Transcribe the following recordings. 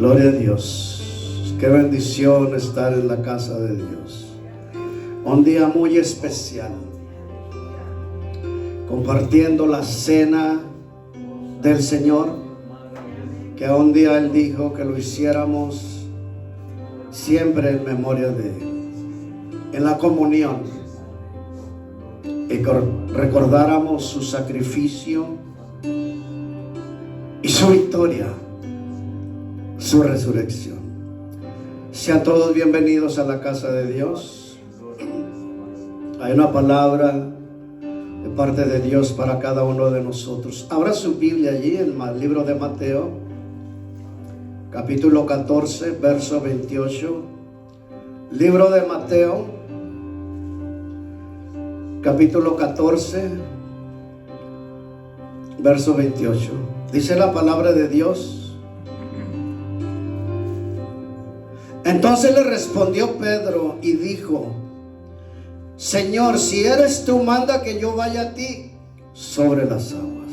Gloria a Dios. Qué bendición estar en la casa de Dios. Un día muy especial, compartiendo la cena del Señor, que un día Él dijo que lo hiciéramos siempre en memoria de Él, en la comunión, y que recordáramos su sacrificio y su victoria, su resurrección. Sean todos bienvenidos a la casa de Dios. Hay una palabra de parte de Dios para cada uno de nosotros. Abra su Biblia allí en el libro de Mateo, capítulo 14, verso 28. Libro de Mateo, capítulo 14, verso 28. Dice la palabra de Dios: entonces le respondió Pedro y dijo: Señor, si eres tú, manda que yo vaya a ti sobre las aguas.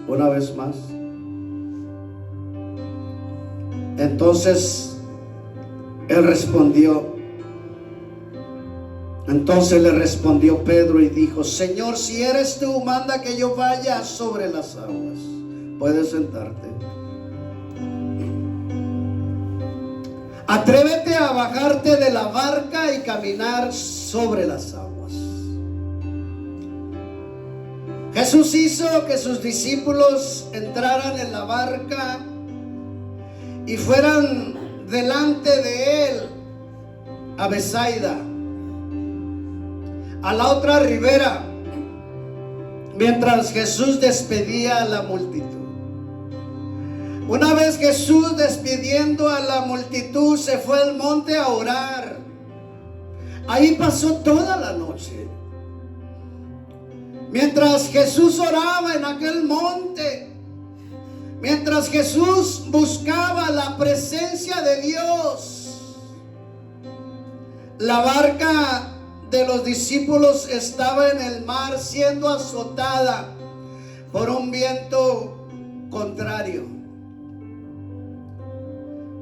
Una vez más. Entonces él respondió. Entonces le respondió Pedro y dijo: Señor, si eres tú, manda que yo vaya sobre las aguas. Puedes sentarte. Atrévete a bajarte de la barca y caminar sobre las aguas. Jesús hizo que sus discípulos entraran en la barca y fueran delante de él a Betsaida, a la otra ribera, mientras Jesús despedía a la multitud. Una vez Jesús, despidiendo a la multitud, se fue al monte a orar. Ahí pasó toda la noche. Mientras Jesús oraba en aquel monte, mientras Jesús buscaba la presencia de Dios, la barca de los discípulos estaba en el mar, siendo azotada por un viento contrario.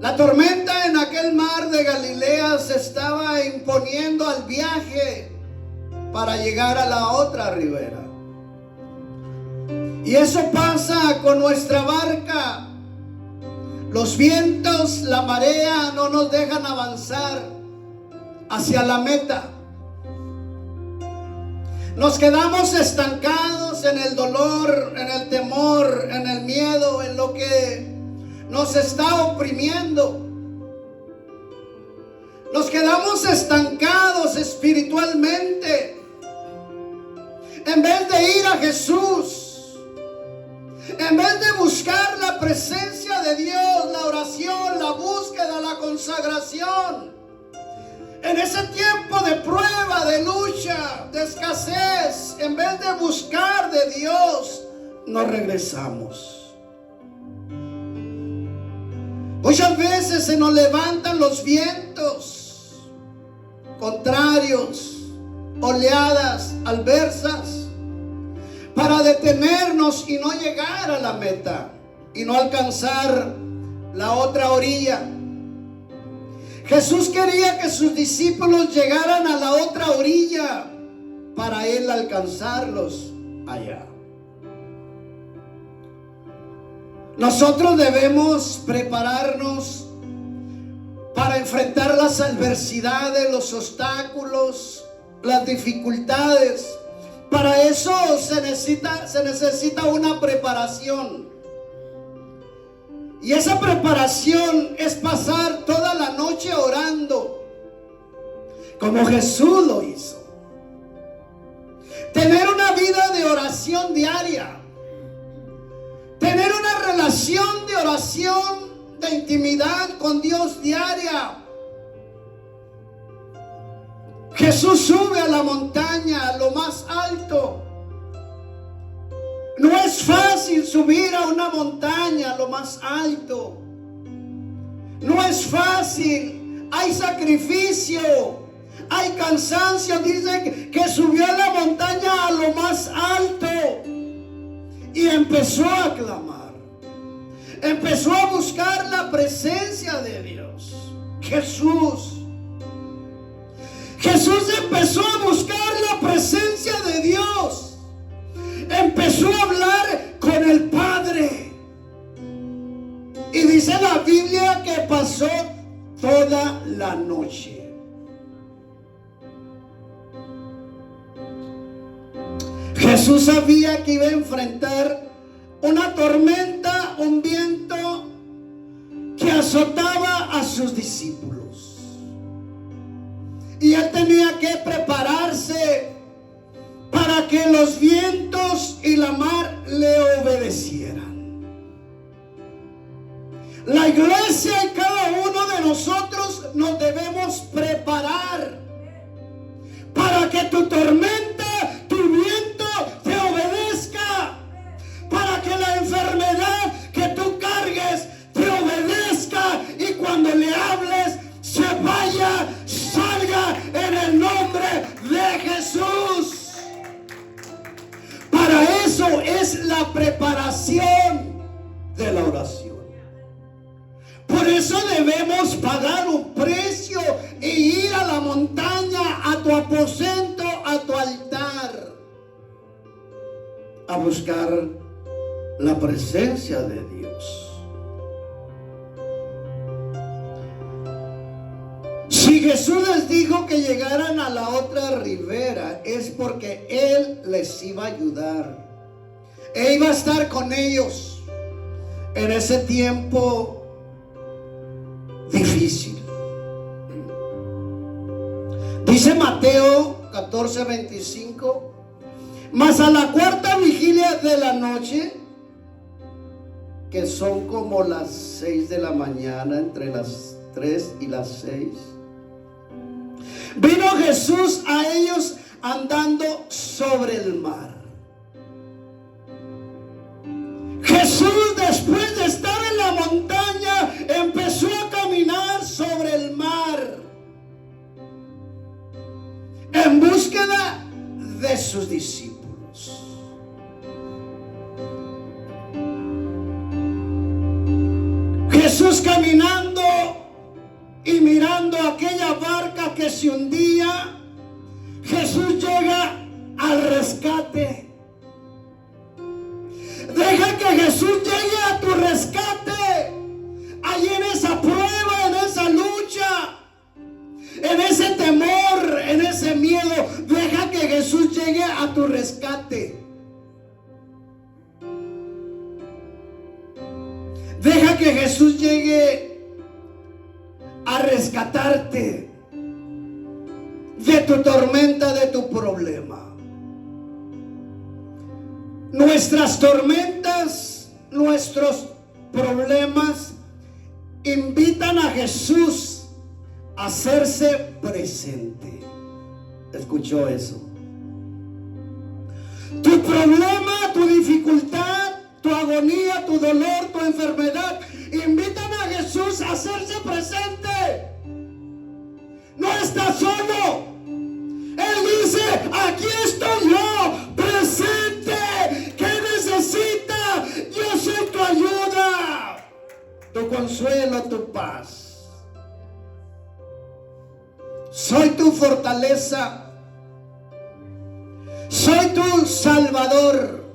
La tormenta en aquel mar de Galilea se estaba imponiendo al viaje para llegar a la otra ribera. Y eso pasa con nuestra barca. Los vientos, la marea no nos dejan avanzar hacia la meta. Nos quedamos estancados en el dolor, en el temor, en el miedo, en lo que nos está oprimiendo. Nos quedamos estancados espiritualmente. En vez de ir a Jesús, en vez de buscar la presencia de Dios, la oración, la búsqueda, la consagración, en ese tiempo de prueba, de lucha, de escasez, en vez de buscar de Dios, nos regresamos. Muchas veces se nos levantan los vientos contrarios, oleadas adversas, para detenernos y no llegar a la meta y no alcanzar la otra orilla. Jesús quería que sus discípulos llegaran a la otra orilla para Él alcanzarlos allá. Nosotros debemos prepararnos para enfrentar las adversidades, los obstáculos, las dificultades. Para eso se necesita una preparación. Y esa preparación es pasar toda la noche orando, como Jesús lo hizo. Tener una vida de oración diaria. Tener una relación de oración, de intimidad con Dios diaria. Jesús sube a la montaña, a lo más alto. No es fácil subir a una montaña, a lo más alto. No es fácil. Hay sacrificio, hay cansancio. Dice que subió a la montaña a lo más alto y empezó a clamar. empezó a buscar la presencia de Dios. Jesús empezó a buscar la presencia de Dios. Empezó a hablar con el Padre. Y dice la Biblia que pasó toda la noche. Jesús sabía que iba a enfrentar una tormenta, un viento que azotaba a sus discípulos. Y él tenía que prepararse para que los vientos y la mar le obedecieran. La iglesia y cada uno de nosotros nos debemos preparar para que tu tormenta, tu viento te obedezca, para que la enfermedad que tú cargues te obedezca y cuando le hables se vaya, salga en el nombre de Jesús. Para eso es la preparación de la oración. Por eso debemos pagar un precio e ir a la montaña, a tu aposento, a tu altar, a buscar la presencia de Dios. Si Jesús les dijo que llegaran a la otra ribera, es porque Él les iba a ayudar. Él iba a estar con ellos en ese tiempo difícil. Dice Mateo 14:25: mas a la cuarta vigilia de la noche, que son como las 6 de la mañana, entre las 3 y las 6, vino Jesús a ellos andando sobre el mar. Jesús, después de estar en la montaña, empezó a caminar sobre el mar en búsqueda de sus discípulos. Jesús caminando y mirando aquella barca que se hundía, Jesús llega al rescate. Deja que Jesús llegue a tu rescate, ahí en esa prueba, en esa lucha, en ese temor, en ese miedo. Deja que Jesús llegue a tu rescate. Deja que Jesús llegue a rescatarte de tu tormenta, de tu problema. Nuestras tormentas, nuestros problemas invitan a Jesús a hacerse presente. ¿Escuchó eso? Tu problema, tu dificultad, tu agonía, tu dolor, tu enfermedad, invitan a Jesús a hacerse presente. No estás solo. Él dice: aquí estoy yo, presente. ¿Qué necesita? Yo soy tu ayuda, tu consuelo, tu paz. Soy tu fortaleza. Soy tu Salvador.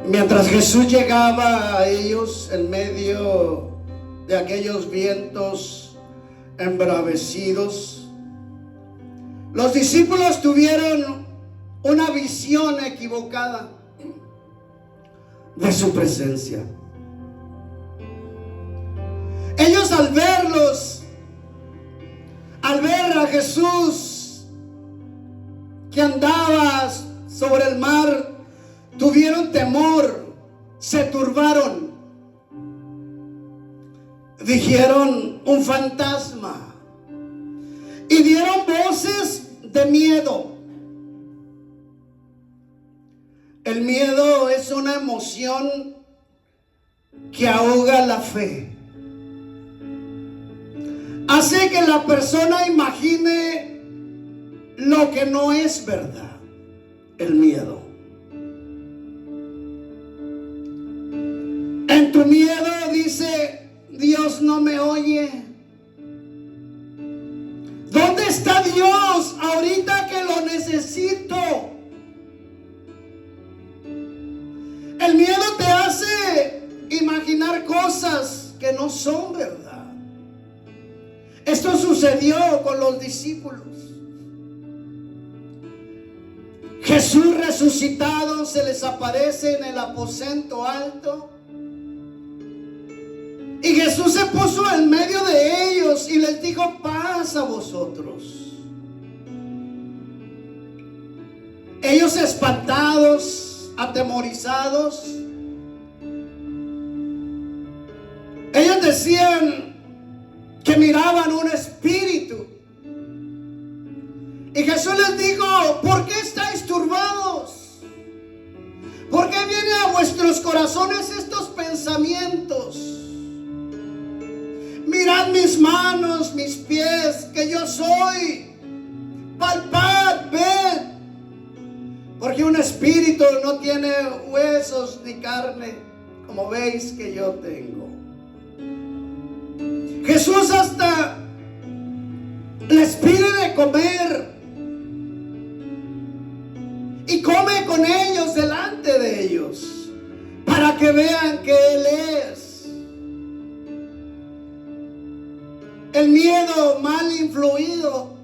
Mientras Jesús llegaba a ellos en medio de aquellos vientos embravecidos, los discípulos tuvieron una visión equivocada de su presencia. Ellos al verlos, al ver a Jesús que andaba sobre el mar, tuvieron temor, se turbaron, dijeron: un fantasma, y dieron voces de miedo. El miedo es una emoción que ahoga la fe. Hace que la persona imagine lo que no es verdad. El miedo. En tu miedo dice, Dios no me oye. ¿Dónde está Dios ahorita que lo necesito? El miedo te hace imaginar cosas que no son verdad. Esto sucedió con los discípulos. Jesús resucitado se les aparece en el aposento alto. Y Jesús se puso en medio de ellos y les dijo, paz a vosotros. Ellos espantados, atemorizados, ellos decían que miraban un espíritu. Y Jesús les dijo, ¿por qué estáis turbados? ¿Por qué vienen a vuestros corazones estos pensamientos? Mirad mis manos, mis pies, que yo soy. Palpad, ved. Porque un espíritu no tiene huesos ni carne, como veis que yo tengo. Jesús hasta les pide de comer y come con ellos delante de ellos para que vean que Él es. El miedo mal influido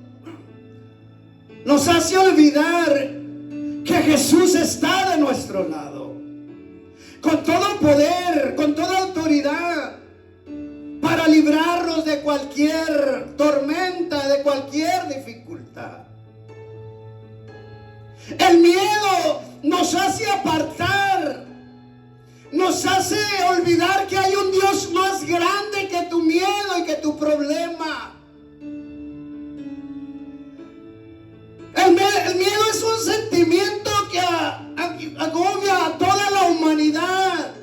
nos hace olvidar que Jesús está de nuestro lado, con todo poder, con toda autoridad, para librarnos de cualquier tormenta, de cualquier dificultad. El miedo nos hace apartar, nos hace olvidar que hay un Dios más grande que tu miedo y que tu problema. El miedo es un sentimiento que agobia a toda la humanidad,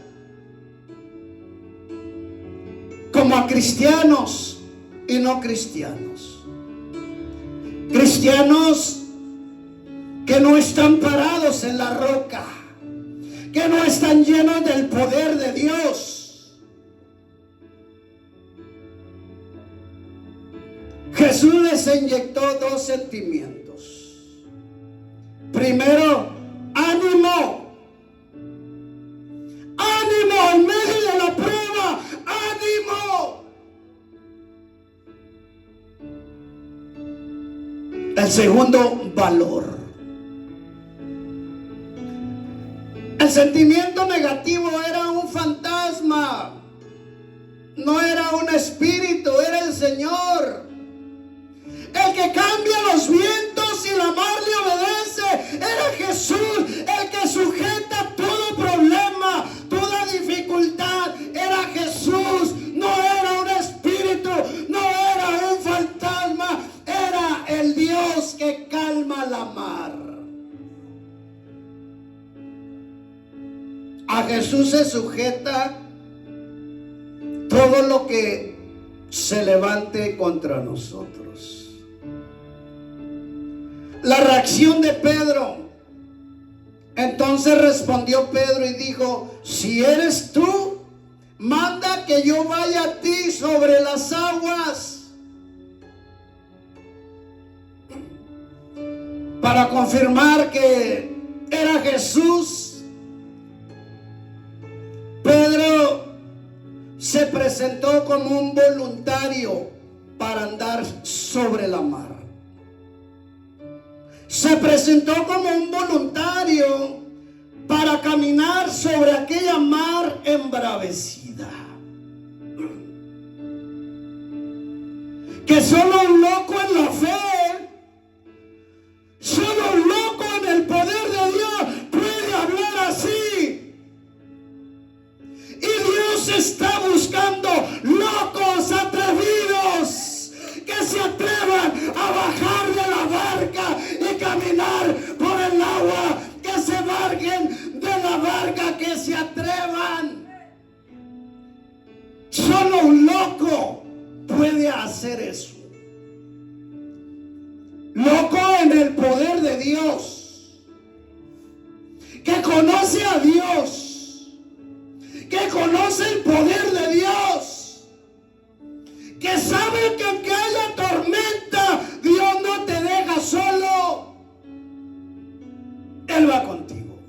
como a cristianos y no cristianos. Cristianos que no están parados en la roca, que no están llenos del poder de Dios. Jesús les inyectó dos sentimientos. Primero, ánimo. Ánimo en medio de la prueba. Ánimo. El segundo, valor. El sentimiento negativo era un fantasma, no era un espíritu, era el Señor. El que cambia los vientos y la mar le obedece, era Jesús. El que sujeta todo problema, toda dificultad, era Jesús. No era un espíritu, no era un fantasma, era el Dios que calma la mar. A Jesús se sujeta todo lo que se levante contra nosotros. La reacción de Pedro. Entonces respondió Pedro y dijo, si eres tú, manda que yo vaya a ti sobre las aguas. Para confirmar que era Jesús, Pedro se presentó como un voluntario para andar sobre la mar. Se presentó como un voluntario para caminar sobre aquella mar embravecida. Que solo un loco en la fe, solo un loco en el poder de Dios puede hablar así. Y Dios está buscando locos atrevidos que se atrevan a bajar de la barca y caminar por el agua, que se bajen de la barca, que se atrevan. Solo un loco puede hacer eso. Loco en el poder de Dios, que conoce a Dios, que conoce el poder de Dios, que sabe que aunque haya tormenta, Dios no te deja solo. Él va contigo.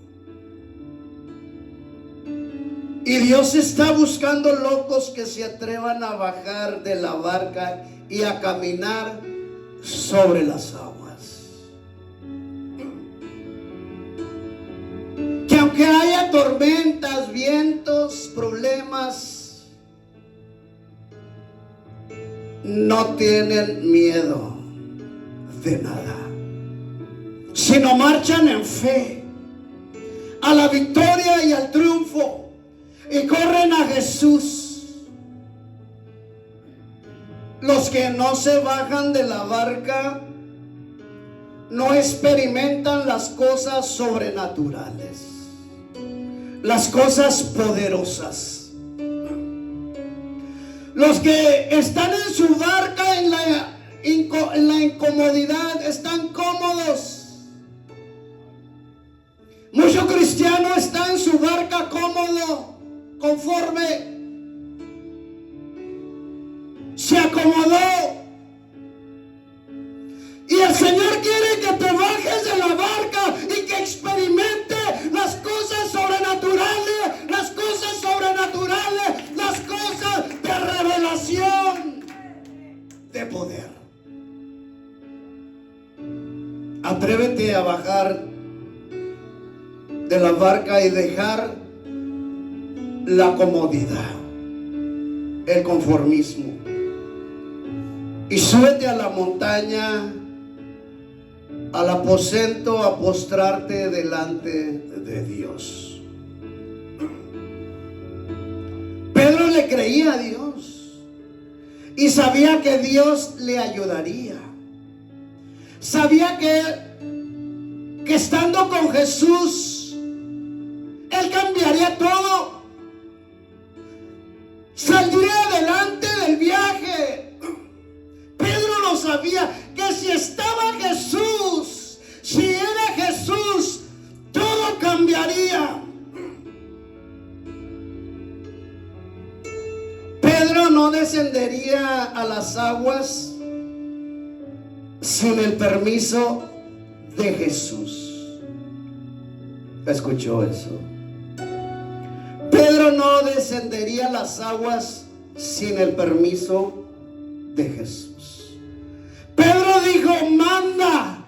Y Dios está buscando locos que se atrevan a bajar de la barca y a caminar sobre las aguas. Que aunque haya tormentas, vientos, problemas, no tienen miedo de nada, sino marchan en fe a la victoria y al triunfo, y corren a Jesús. Los que no se bajan de la barca no experimentan las cosas sobrenaturales, las cosas poderosas. Los que están en su barca en la incomodidad están cómodos. Mucho cristiano está en su barca cómodo, conforme, se acomodó. Y el Señor quiere que te bajes de la barca y que experimente las cosas sobrenaturales, las cosas de revelación, de poder. Atrévete a bajar de la barca y dejar la comodidad, el conformismo, y súbete a la montaña, al aposento, a postrarte delante de Dios. Pedro le creía a Dios y sabía que Dios le ayudaría. Sabía que estando con Jesús, Él cambiaría todo. Saldría adelante del viaje. Pedro lo sabía, que si estaba Jesús, si era Jesús, todo cambiaría. Pedro no descendería a las aguas sin el permiso de Jesús. ¿Escuchó eso? Pedro no descendería a las aguas sin el permiso de Jesús. Pedro dijo: manda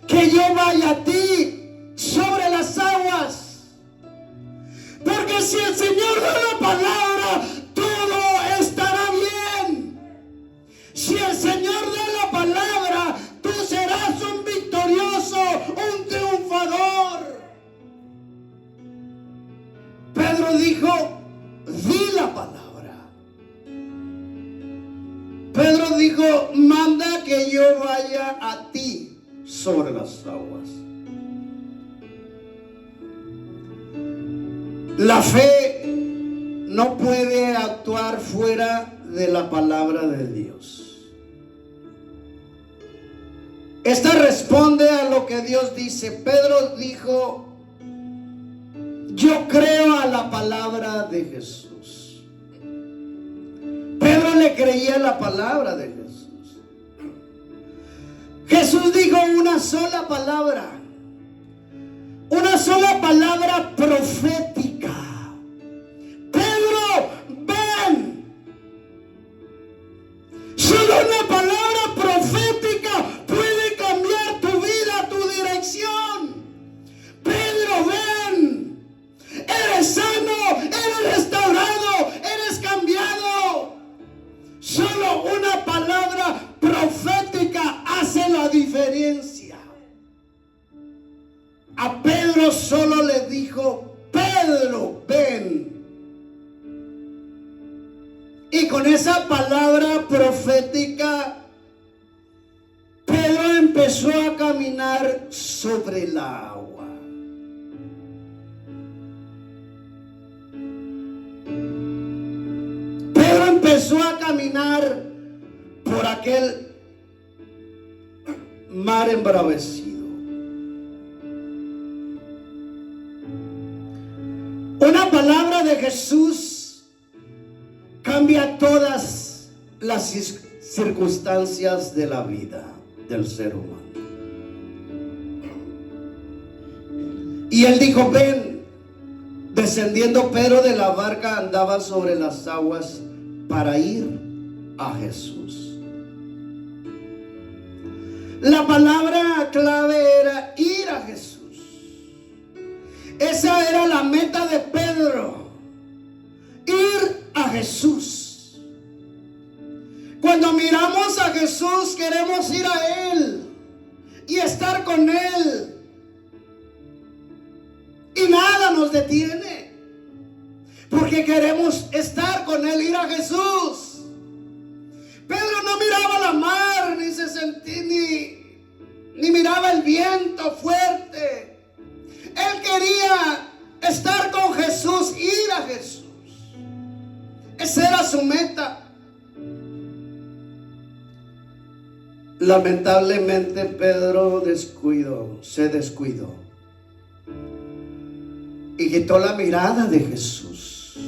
que yo vaya a ti sobre las aguas, porque si el Señor da la palabra, todo estará bien. Si el Señor da la palabra, tú serás un victorioso, un triunfador. Pedro dijo: di la palabra. Pedro dijo: manda que yo vaya a ti sobre las aguas. La fe no puede actuar fuera de la palabra de Dios. Esta responde a lo que Dios dice. Pedro dijo: yo creo a la palabra de Jesús. Pedro le creía la palabra de Jesús. Jesús dijo una sola palabra profética: Pedro, ven. Solo una palabra profética puede cambiar tu vida, tu dirección. Pedro, ven. Eres sano, eres restaurado, eres cambiado. Solo una palabra profética hace la diferencia. A Pedro solo le dijo: Pedro, ven. Y con esa palabra profética, Pedro empezó a caminar sobre el agua. Pedro empezó a caminar por aquel mar embravecido. Una palabra de Jesús cambia todas las circunstancias de la vida del ser humano. Y él dijo: ven. Descendiendo Pedro de la barca, andaba sobre las aguas para ir a Jesús. La palabra clave era ir a Jesús. Esa era la meta de Pedro, ir a Jesús. Cuando miramos a Jesús, queremos ir a Él y estar con Él. Y nada nos detiene, porque queremos estar con Él, ir a Jesús. Pedro no miraba la mar, ni se sentía, ni miraba el viento fuerte. Él quería estar con Jesús, ir a Jesús. Esa era su meta. Lamentablemente Pedro se descuidó y quitó la mirada de Jesús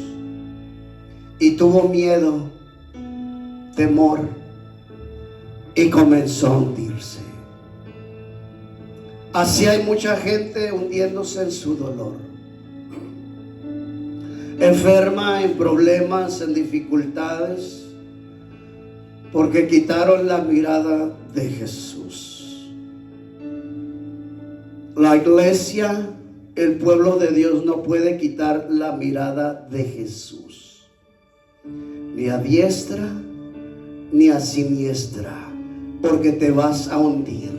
y tuvo miedo, temor, y comenzó a hundirse. Así hay mucha gente hundiéndose en su dolor, enferma, en problemas, en dificultades, porque quitaron la mirada de Jesús. La iglesia, el pueblo de Dios, no puede quitar la mirada de Jesús, ni a diestra ni a siniestra, porque te vas a hundir.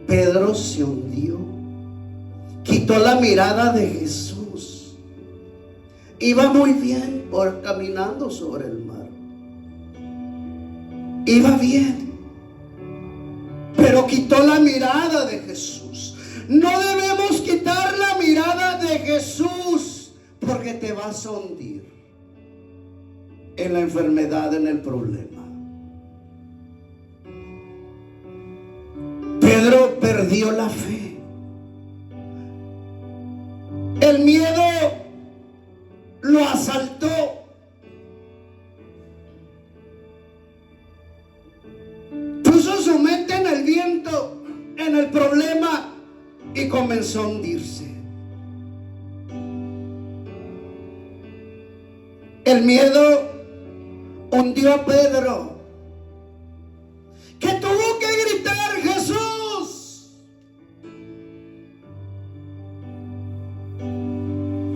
Pedro se hundió, quitó la mirada de Jesús. Iba muy bien caminando sobre el mar. Iba bien, pero quitó la mirada de Jesús. No debemos quitar la mirada de Jesús, porque te vas a hundir en la enfermedad, en el problema. Pedro perdió la fe. El miedo lo asaltó. Puso su mente en el viento, en el problema, y comenzó a hundirse. El miedo hundió a Pedro, que tuvo que gritar: Jesús,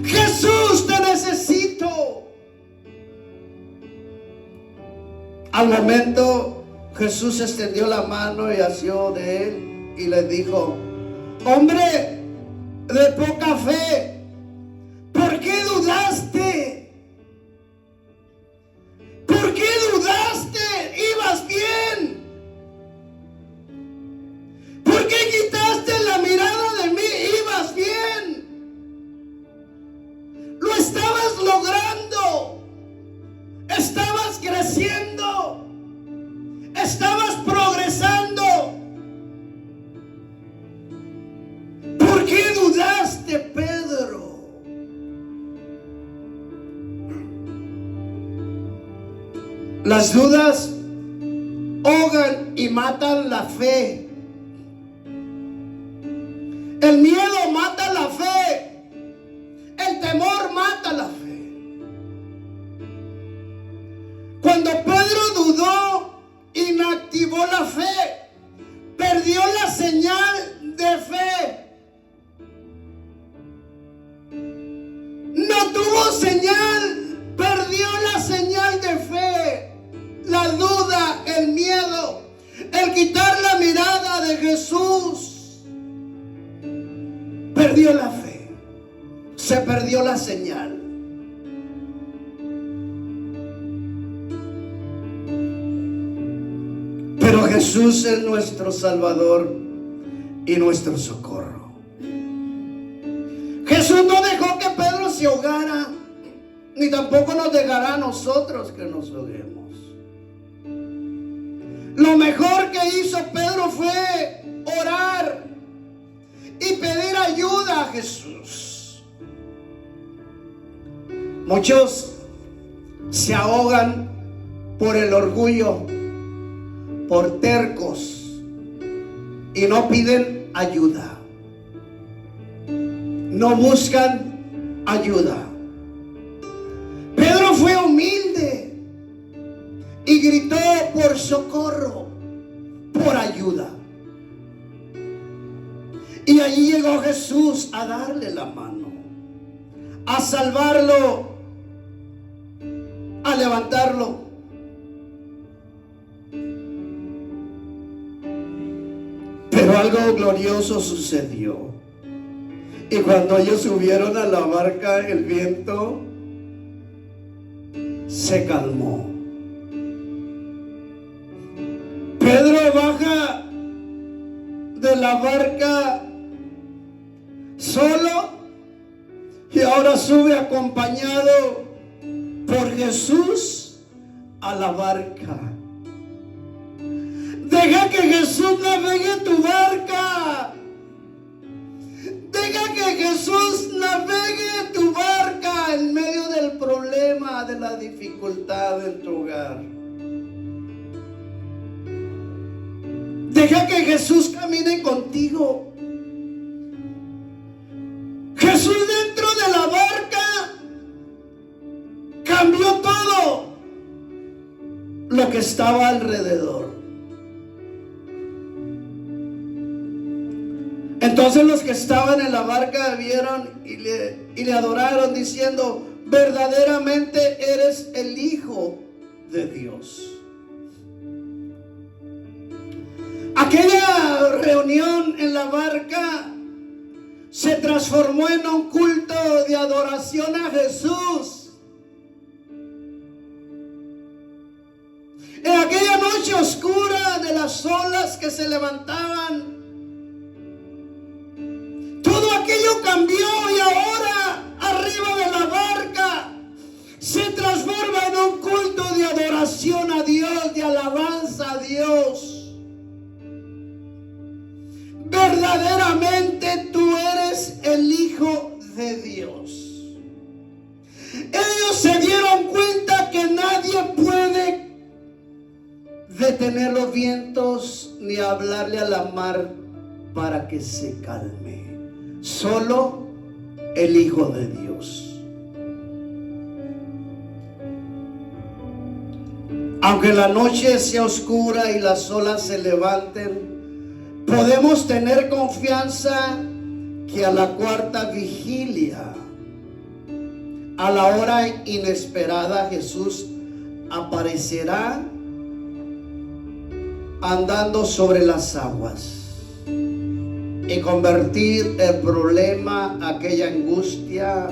Jesús, te necesito. Al momento, Jesús extendió la mano y asió de él y le dijo: hombre de poca fe, ¿por qué dudaste? ¿Por qué dudaste? Ibas bien. ¿Por qué quitaste la mirada de mí? Ibas bien. Lo estabas logrando. Estabas creciendo. Estabas progresando. ¿Por qué dudaste, Pedro? Las dudas ahogan y matan la fe. El miedo mata la fe. El temor mata la fe. Cuando Pedro dudó, inactivó la fe, perdió la señal de fe. No tuvo señal, perdió la señal de fe. La duda, el miedo, el quitar la mirada de Jesús, perdió la fe, se perdió la señal. Pero Jesús es nuestro Salvador y nuestro socorro. Jesús no dejó que Pedro se ahogara, ni tampoco nos dejará a nosotros que nos ahoguemos. Lo mejor que hizo Pedro fue orar y pedir ayuda a Jesús. Muchos se ahogan por el orgullo, por tercos, y no piden ayuda. No buscan ayuda. Pedro fue humilde y gritó por socorro, por ayuda. Y allí llegó Jesús a darle la mano, a salvarlo, a levantarlo. Pero algo glorioso sucedió. Y cuando ellos subieron a la barca, el viento se calmó. Pedro baja de la barca solo y ahora sube acompañado por Jesús a la barca. Deja que Jesús navegue tu barca. Deja que Jesús navegue tu barca en medio del problema, de la dificultad en tu hogar. Deja que Jesús camine contigo. Jesús dentro de la barca cambió todo lo que estaba alrededor. Entonces los que estaban en la barca vieron y le adoraron diciendo: verdaderamente eres el Hijo de Dios. Aquella reunión en la barca se transformó en un culto de adoración a Jesús. En aquella noche oscura de las olas que se levantaban, todo aquello cambió y ahora arriba de la barca se transforma en un culto de adoración a Dios, de alabanza a Dios. Verdaderamente tú eres el Hijo de Dios. Ellos se dieron cuenta que nadie puede detener los vientos ni hablarle a la mar para que se calme. Solo el Hijo de Dios. Aunque la noche sea oscura y las olas se levanten, podemos tener confianza que a la cuarta vigilia, a la hora inesperada, Jesús aparecerá andando sobre las aguas y convertir el problema, aquella angustia,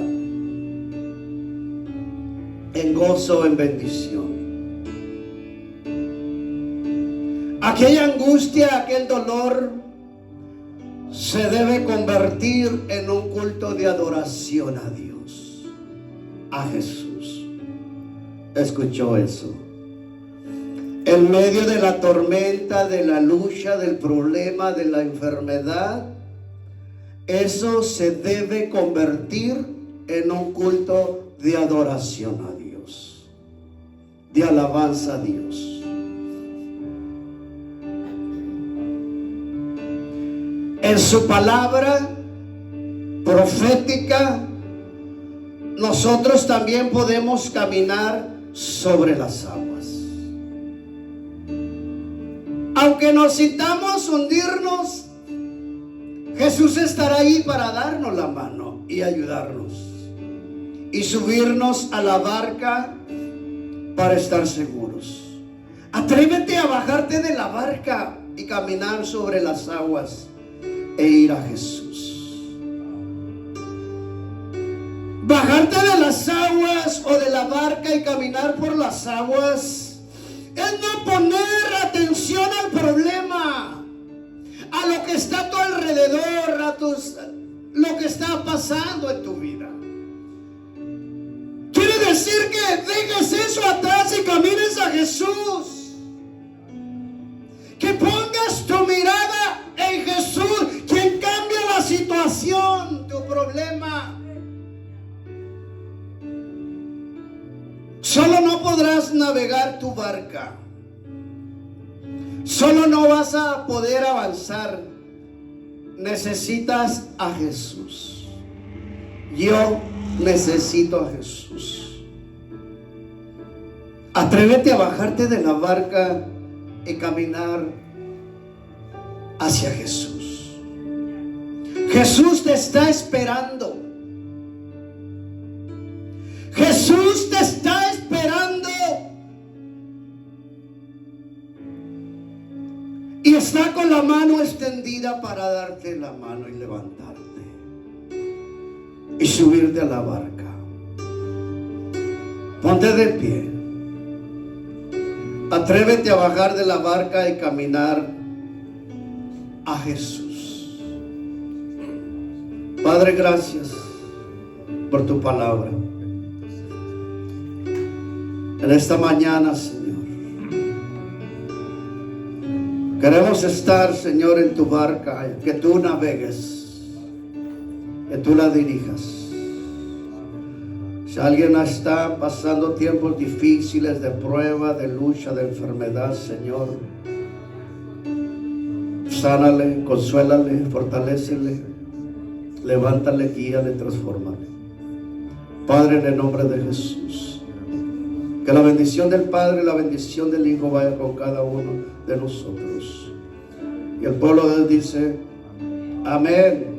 en gozo, en bendición. Aquella angustia, aquel dolor se debe convertir en un culto de adoración a Dios, a Jesús. ¿Escuchó eso? En medio de la tormenta, de la lucha, del problema, de la enfermedad, eso se debe convertir en un culto de adoración a Dios, de alabanza a Dios. En su palabra profética, nosotros también podemos caminar sobre las aguas. Aunque nos sintamos hundirnos, Jesús estará ahí para darnos la mano y ayudarnos y subirnos a la barca para estar seguros. Atrévete a bajarte de la barca y caminar sobre las aguas e ir a Jesús. Bajarte de las aguas o de la barca y caminar por las aguas es no poner atención al problema, a lo que está a tu alrededor, lo que está pasando en tu vida. Quiere decir que dejes eso atrás y camines a Jesús. Que pongas tu mirada en Jesús, quien cambia la situación, tu problema. Solo no podrás navegar tu barca. Solo no vas a poder avanzar. Necesitas a Jesús. Yo necesito a Jesús. Atrévete a bajarte de la barca y caminar hacia Jesús. Jesús te está esperando. Jesús te está esperando. Y está con la mano extendida para darte la mano y levantarte y subirte a la barca. Ponte de pie. Atrévete a bajar de la barca y caminar a Jesús. Padre, gracias por tu palabra. En esta mañana, Señor, queremos estar, Señor, en tu barca, que tú navegues, que tú la dirijas. Si alguien está pasando tiempos difíciles de prueba, de lucha, de enfermedad, Señor, sánale, consuélale, fortalécele, levántale, guíale, transfórmale. Padre, en el nombre de Jesús, que la bendición del Padre y la bendición del Hijo vaya con cada uno de nosotros. Y el pueblo de Dios dice: amén.